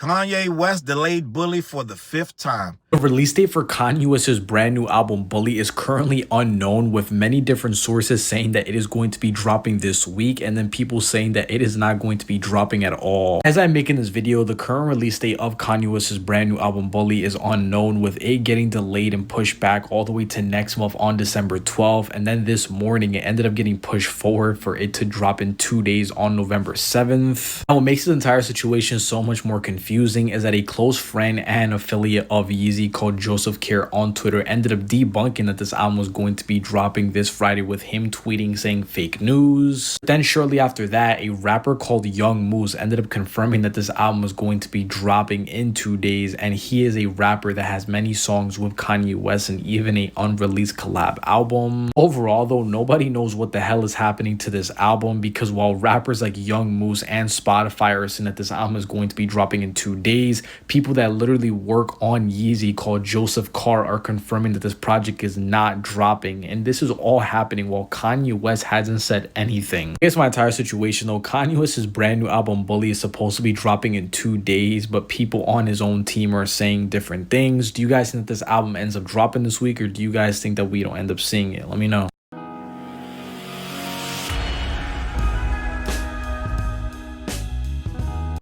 Kanye West delayed Bully for the 5th time. The release date for Kanye West's brand new album Bully is currently unknown, with many different sources saying that it is going to be dropping this week and then people saying that it is not going to be dropping at all. As I'm making this video, the current release date of Kanye West's brand new album Bully is unknown, with it getting delayed and pushed back all the way to next month on December 12th, and then this morning it ended up getting pushed forward for it to drop in 2 days on November 7th. Now, what makes this entire situation so much more confusing is that a close friend and affiliate of Yeezy called Joseph Care on Twitter ended up debunking that this album was going to be dropping this Friday, with him tweeting saying fake news. Then shortly after that, a rapper called Young Moose ended up confirming that this album was going to be dropping in 2 days, and he is a rapper that has many songs with Kanye West and even a unreleased collab album. Overall though, nobody knows what the hell is happening to this album, because while rappers like Young Moose and Spotify are saying that this album is going to be dropping in 2 days, people that literally work on Yeezy called Joseph Carr are confirming that this project is not dropping, and this is all happening while Kanye West hasn't said anything. Here's my entire situation though. Kanye West's brand new album Bully is supposed to be dropping in 2 days, but people on his own team are saying different things. Do you guys think that this album ends up dropping this week, or do you guys think that we don't end up seeing it? Let me know.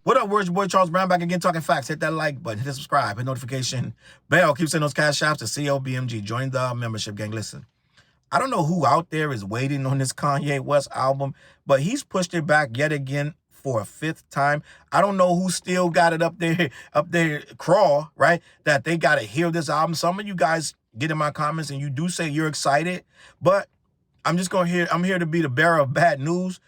What up, where's your boy Charles Brown back again talking facts? Hit that like button, hit the subscribe, hit notification bell. Keep sending those Cashapp to CLBMG. Join the membership gang. Listen, I don't know who out there is waiting on this Kanye West album, but he's pushed it back yet again for a 5th time. I don't know who still got it up there, crawl, right? That they got to hear this album. Some of you guys get in my comments and you do say you're excited, but I'm here to be the bearer of bad news.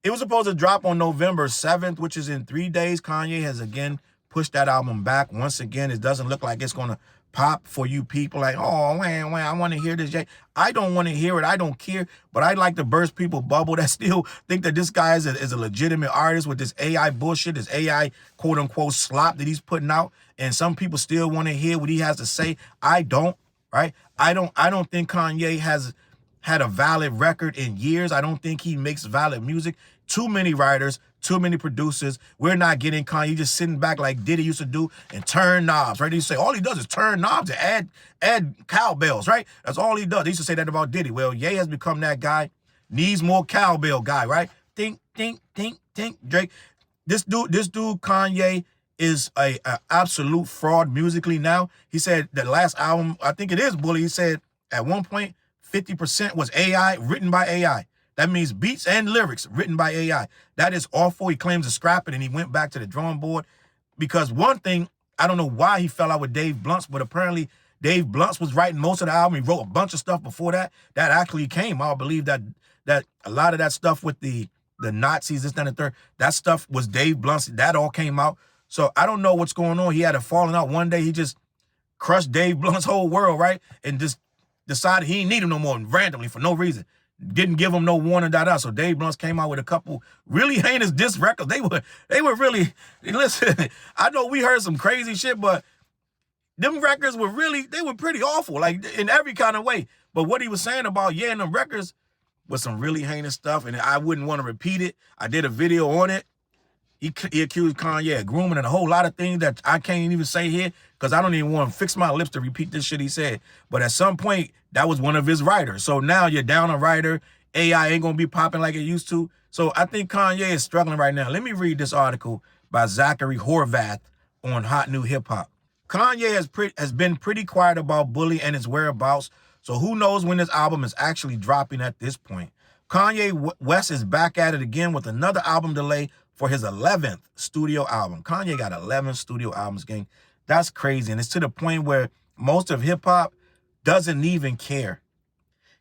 It was supposed to drop on November 7th, which is in 3 days. Kanye has again pushed that album back. Once again, it doesn't look like it's going to pop for you people like, oh, man, I want to hear this. I don't want to hear it. I don't care. But I'd like to burst people's bubble that still think that this guy is a legitimate artist with this AI bullshit, this AI quote-unquote slop that he's putting out. And some people still want to hear what he has to say. I don't, right? I don't think Kanye has had a valid record in years. I don't think he makes valid music. Too many writers, too many producers. We're not getting Kanye just sitting back like Diddy used to do and turn knobs, right? He used to say all he does is turn knobs and add cowbells, right? That's all he does. They used to say that about Diddy. Well, Ye has become that guy, needs more cowbell guy, right? Think, Drake. This dude, Kanye, is a absolute fraud musically now. He said the last album, I think it is Bully, he said at one point 50% was AI, written by AI. That means beats and lyrics written by AI. That is awful. He claims to scrap it, and he went back to the drawing board because one thing, I don't know why he fell out with Dave Blunts, but apparently Dave Blunts was writing most of the album. He wrote a bunch of stuff before that. That actually came. I believe that a lot of that stuff with the Nazis, this, that, and the third, that stuff was Dave Blunts. That all came out. So I don't know what's going on. He had a falling out. One day he just crushed Dave Blunt's whole world, right? And just decided he didn't need him no more randomly for no reason. Didn't give him no warning, So Dave Blunts came out with a couple really heinous diss records. They were really, listen, I know we heard some crazy shit, but them records were they were pretty awful, like in every kind of way. But what he was saying about and them records was some really heinous stuff, and I wouldn't want to repeat it. I did a video on it. He accused Kanye of grooming and a whole lot of things that I can't even say here because I don't even want to fix my lips to repeat this shit he said. But at some point, that was one of his writers. So now you're down a writer. AI ain't going to be popping like it used to. So I think Kanye is struggling right now. Let me read this article by Zachary Horvath on Hot New Hip Hop. Kanye has been pretty quiet about Bully and its whereabouts. So who knows when this album is actually dropping at this point. Kanye West is back at it again with another album delay for his 11th studio album. Kanye got 11 studio albums, gang. That's crazy. And it's to the point where most of hip hop doesn't even care.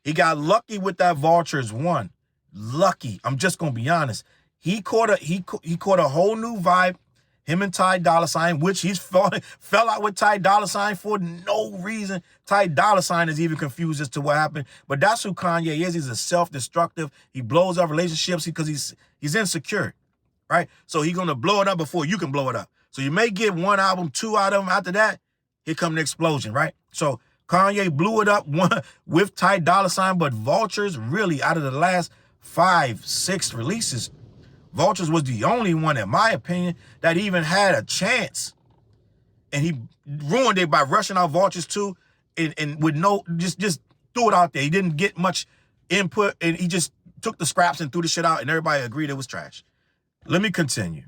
He got lucky with that Vultures one. Lucky. I'm just going to be honest. He caught a whole new vibe. Him and Ty Dolla $ign, which he's fell out with Ty Dolla $ign for no reason. Ty Dolla $ign is even confused as to what happened. But that's who Kanye is. He's a self-destructive. He blows up relationships because he's insecure. Right? So he's going to blow it up before you can blow it up. So you may get one album, 2 out of them. After that, here come the explosion, right? So Kanye blew it up with Ty Dolla $ign, but Vultures really, out of the last 5, 6 releases, Vultures was the only one, in my opinion, that even had a chance. And he ruined it by rushing out Vultures 2 and with no, just threw it out there. He didn't get much input, and he just took the scraps and threw the shit out, and everybody agreed it was trash. Let me continue.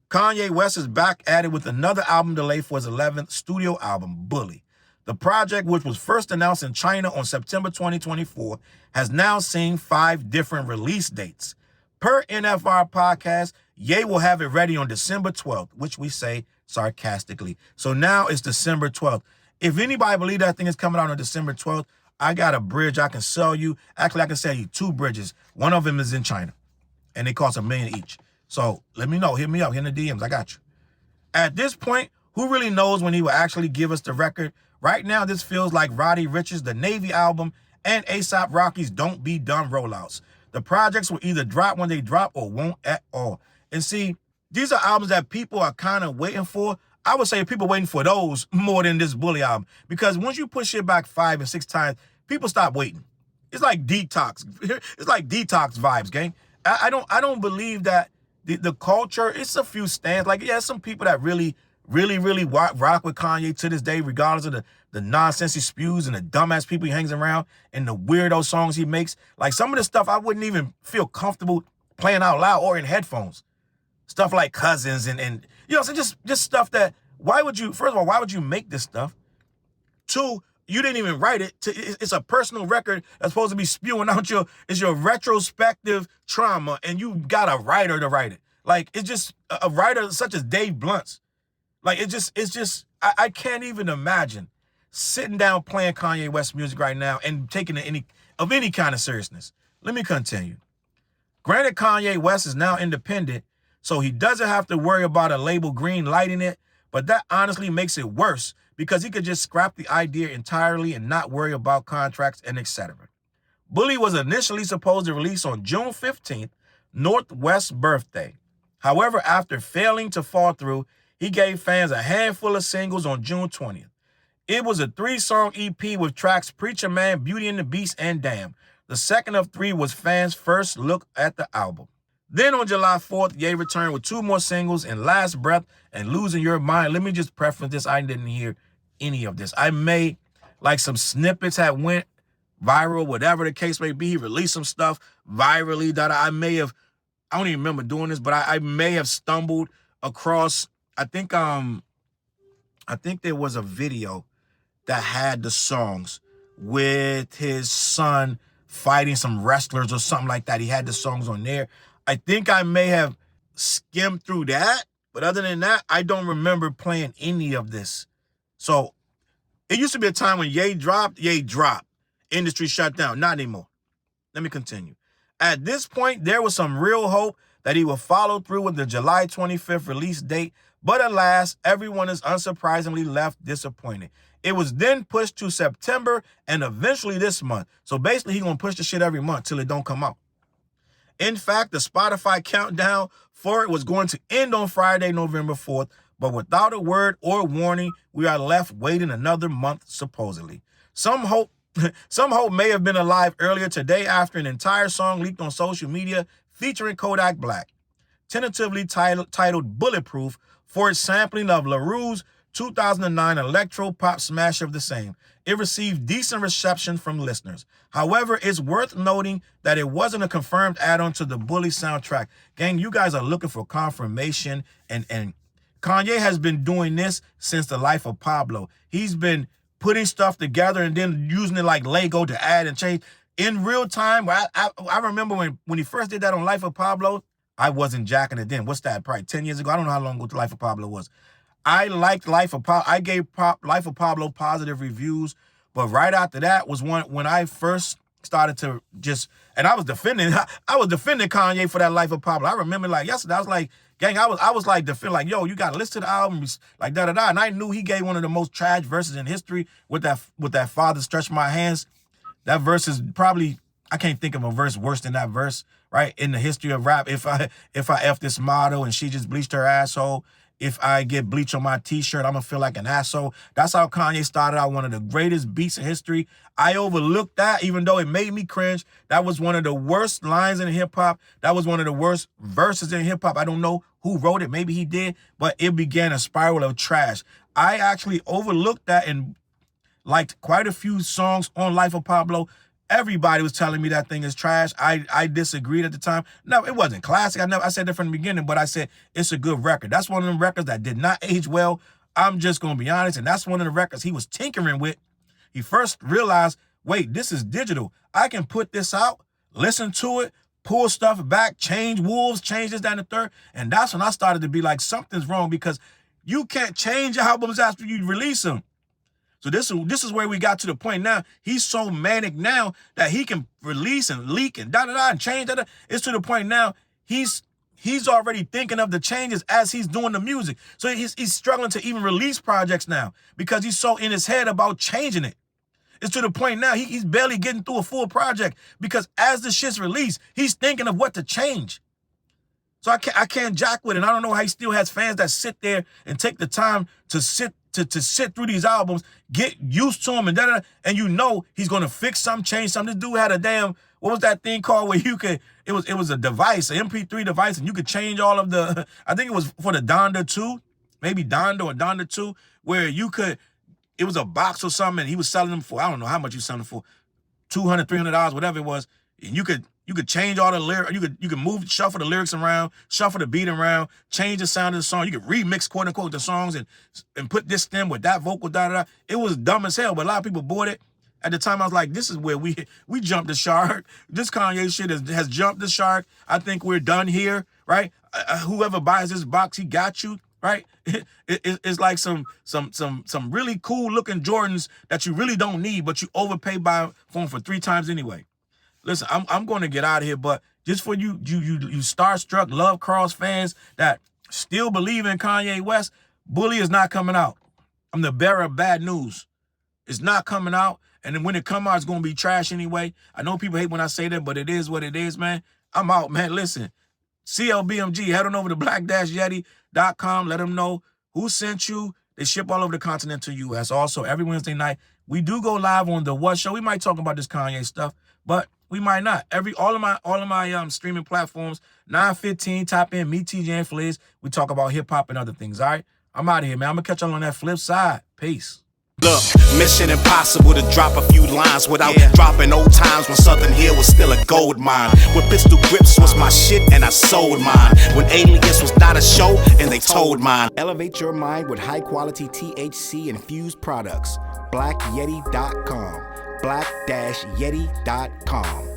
Kanye West is back at it with another album delay for his 11th studio album, Bully. The project, which was first announced in China on September 2024, has now seen 5 different release dates. Per NFR podcast, Ye will have it ready on December 12th, which we say sarcastically. So now it's December 12th. If anybody believes that thing is coming out on December 12th, I got a bridge I can sell you. Actually, I can sell you 2 bridges. One of them is in China, and they cost $1 million each. So let me know. Hit me up. Hit in the DMs. I got you. At this point, who really knows when he will actually give us the record? Right now, this feels like Roddy Ricch's The Navy album and A$AP Rocky's Don't Be Dumb rollouts. The projects will either drop when they drop or won't at all. And see, these are albums that people are kind of waiting for. I would say people waiting for those more than this Bully album. Because once you push shit back 5 and 6 times, people stop waiting. It's like detox. It's like detox vibes, gang. I don't believe that the culture, it's a few stands. Like, yeah, some people that really rock with Kanye to this day, regardless of the nonsense he spews and the dumbass people he hangs around and the weirdo songs he makes. Like, some of the stuff I wouldn't even feel comfortable playing out loud or in headphones. Stuff like Cousins and you know, so just stuff that, first of all, why would you make this stuff? 2, you didn't even write it. It's a personal record that's supposed to be spewing out your retrospective trauma, and you got a writer to write it. Like, it's just a writer such as Dave Blunt's. Like, I can't even imagine sitting down playing Kanye West music right now and taking it any kind of seriousness. Let me continue. Granted, Kanye West is now independent, so he doesn't have to worry about a label green lighting it, but that honestly makes it worse because he could just scrap the idea entirely and not worry about contracts and etc. Bully was initially supposed to release on June 15th, Northwest's birthday. However, after failing to fall through, he gave fans a handful of singles on June 20th. It was a 3-song EP with tracks Preacher Man, Beauty and the Beast, and Damn. The second of 3 was fans' first look at the album. Then on July 4th, Ye returned with 2 more singles, In Last Breath and Losing Your Mind. Let me just preface this. I didn't hear any of this. I may, like, some snippets had went viral, whatever the case may be. He released some stuff virally that I don't even remember doing this, but I may have stumbled across, I think there was a video that had the songs with his son fighting some wrestlers or something like that. He had the songs on there. I think I may have skimmed through that, but other than that, I don't remember playing any of this. So it used to be a time when Ye dropped. Industry shut down. Not anymore. Let me continue. At this point, there was some real hope that he would follow through with the July 25th release date, but alas, everyone is unsurprisingly left disappointed. It was then pushed to September and eventually this month. So basically, he's going to push the shit every month till it don't come out. In fact, the Spotify countdown for it was going to end on Friday, November 4th, but without a word or warning, we are left waiting another month, supposedly. Some hope may have been alive earlier today after an entire song leaked on social media featuring Kodak Black, tentatively titled Bulletproof, for its sampling of LaRue's 2009 electro pop smash of the same. It received decent reception from listeners. However, it's worth noting that it wasn't a confirmed add-on to the Bully soundtrack. Gang, you guys are looking for confirmation, and Kanye has been doing this since The Life of Pablo. He's been putting stuff together and then using it like Lego to add and change. In real time, I remember when he first did that on Life of Pablo, I wasn't jacking it then. What's that, probably 10 years ago? I don't know how long ago The Life of Pablo was. I liked Life of Pablo. I gave Life of Pablo positive reviews, but right after that was when I first started to and I was defending Kanye for that Life of Pablo. I remember like yesterday, I was like, gang, I was like defending, like, yo, you gotta listen to the album, like da-da-da. And I knew he gave one of the most trash verses in history with that Father Stretch My Hands. That verse is probably, I can't think of a verse worse than that verse, right? In the history of rap. If I F this model and she just bleached her asshole. if I get bleach on my t-shirt, I'm gonna feel like an asshole. That's how Kanye started out, one of the greatest beats in history. I overlooked that, even though it made me cringe. That was one of the worst lines in hip-hop. That was one of the worst verses in hip-hop. I don't know who wrote it, maybe he did, but it began a spiral of trash. I actually overlooked that and liked quite a few songs on Life of Pablo. Everybody was telling me that thing is trash. I disagreed at the time. No, it wasn't classic. I said that from the beginning, but I said it's a good record. That's one of them records that did not age well. I'm just going to be honest, and that's one of the records he was tinkering with. He first realized, wait, this is digital. I can put this out, listen to it, pull stuff back, change wolves, change this, that, and the third. And that's when I started to be like, something's wrong, because you can't change albums after you release them. So this is where we got to the point now. He's so manic now that he can release and leak and da-da-da and change that. It's to the point now he's already thinking of the changes as he's doing the music. So he's struggling to even release projects now because he's so in his head about changing it. It's to the point now he's barely getting through a full project because as the shit's released, he's thinking of what to change. So I can't jack with it. And I don't know how he still has fans that sit there and take the time to sit through these albums, get used to them, and da-da-da, and you know he's gonna fix something, change something. This dude had a damn, what was that thing called where you could, it was a device, an MP3 device, and you could change all of the, I think it was for the Donda 2, maybe Donda or Donda 2, where you could, it was a box or something, and he was selling them for, I don't know how much he was selling them for, $200, $300, whatever it was, and you could change all the lyrics, you could move, shuffle the lyrics around, shuffle the beat around, change the sound of the song. You could remix, quote unquote, the songs and put this stem with that vocal, da-da-da. It was dumb as hell, but a lot of people bought it. At the time, I was like, this is where we jumped the shark. This Kanye shit has jumped the shark. I think we're done here, right? Whoever buys this box, he got you, right? It's like some really cool looking Jordans that you really don't need, but you overpay for them for 3 times anyway. Listen, I'm going to get out of here, but just for you starstruck Love Cross fans that still believe in Kanye West, Bully is not coming out. I'm the bearer of bad news. It's not coming out, and then when it comes out, it's going to be trash anyway. I know people hate when I say that, but it is what it is, man. I'm out, man. Listen, CLBMG, head on over to black-yeti.com. Let them know who sent you. They ship all over the continental U.S. Also, every Wednesday night, we do go live on the What Show. We might talk about this Kanye stuff, but we might not. All of my streaming platforms, 9:15, tap in, meet TJ and Fliz. We talk about hip-hop and other things, all right? I'm out of here, man. I'm going to catch y'all on that flip side. Peace. Look, mission impossible to drop a few lines without dropping old times when Southern Hill was still a gold mine. When pistol grips was my shit and I sold mine. When Alias was not a show and they told mine. Elevate your mind with high quality THC infused products. BlackYeti.com. Black-Yeti.com.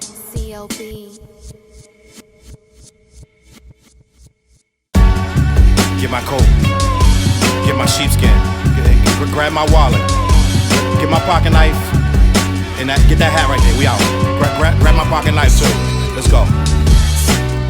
CLB. Get my coat, get my sheepskin, grab my wallet, get my pocket knife, and get that hat right there. We out. Grab my pocket knife too. Let's go.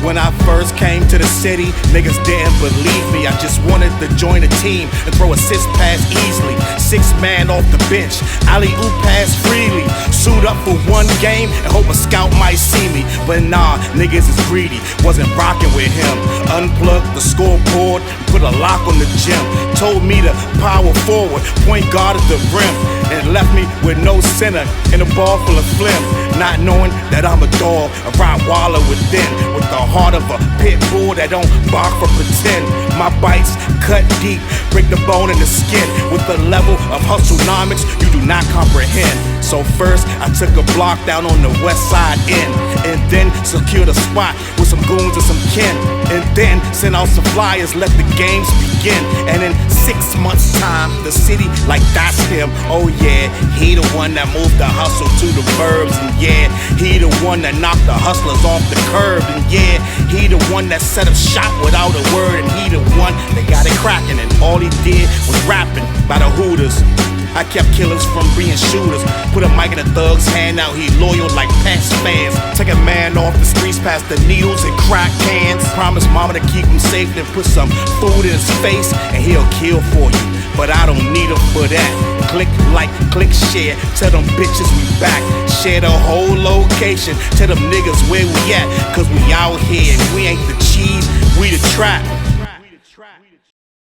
When I first came to the city, niggas didn't believe me. I just wanted to join a team and throw assist pass easily. 6 man off the bench, alley-oop pass freely. Suit up for 1 game and hope a scout might see me. But nah, niggas is greedy, wasn't rocking with him. Unplugged the scoreboard, put a lock on the gym. Told me to power forward, point guard at the rim. And left me with no center and a ball full of phlegm. Not knowing that I'm a dog, a Rottweiler within. With the heart of a pit bull that don't bark for pretend. My bites cut deep, break the bone and the skin. With the level of hustlenomics you do not comprehend. So first I took a block down on the west side end. And then secured a spot with some goons and some kin. And then sent out some flyers, let the games begin. And in 6 months time, the city like that's him. Oh yeah, he the one that moved the hustle to the burbs. And yeah, he the one that knocked the hustlers off the curb. And yeah, he the one that set up shop without a word. And he the one that got it cracking. And all he did was rapping by the Hooters. I kept killers from being shooters. Put a mic in a thug's hand, now he loyal like past fans. Take a man off the streets past the needles and crack cans. Promise mama to keep him safe, then put some food in his face and he'll kill for you. But I don't need him for that. Click, like, click, share. Tell them bitches we back. Share the whole location. Tell them niggas where we at. Cause we out here and we ain't the cheese, we the trap.